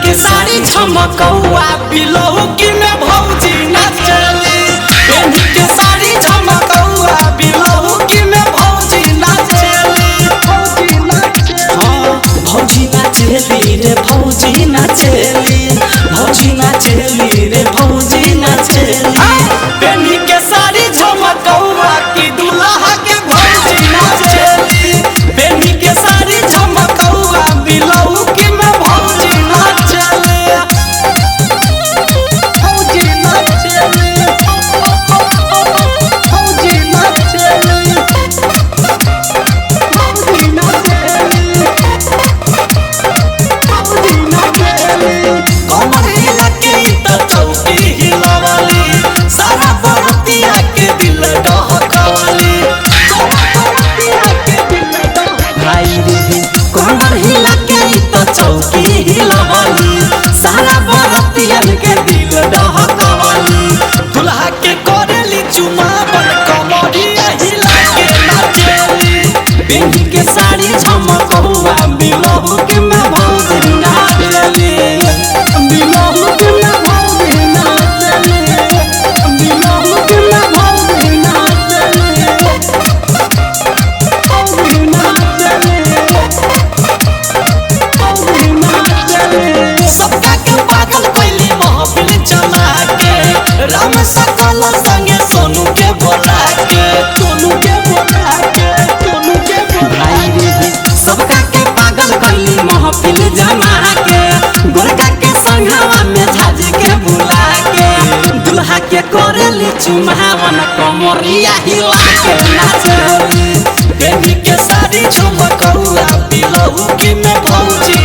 के साड़ी झमकौआ बिलौकी में भौजी नाचली। पेनी के साड़ी झमकौआ बिलौकी में भौजी नाचली। हाँ भौजी नाचली रे भौजी नाचली, भौजी नाचली रे भौजी नाचली। पेनी के साड़ी झमकौआ की दुल्हा के भौजी नाचली। पेनी के साड़ी झमकौआ बिलौकी में भौजी नाचली। भौजी नाचली, भौजी नाचली, भौजी नाचली, भौजी नाचली। कमर हिला के तो चौकी हिलावली, सारा बरतिया के दिल डहकवली। भाई रे कमर हिला के तो चौकी हिलावली, सारा बरतिया के दिल डहकवली। दुल्हा के करेली चुमावन कमरिया हिला के नाचली। पेनी के साड़ी झमकौआ बिलौकी में भौजी नाचली। बिलौकी में भौजी नाचली, बिलौकी में भौजी नाचली, भौजी नाचली, भौजी नाचली। सबका के पागल कैली महफिल चला के, राम सकल संगे सोनू के बोला के, सोनू के बोला के, सोनू के बोला के। सबका के पागल कैली महफिल जमा के, गोरका के संघवा में झाजी के बुला के। दुल्हा के करेली चुमावन कमरिया हिला के नाचली। पेनी के साड़ी झमकौआ बिलौकी में भौजी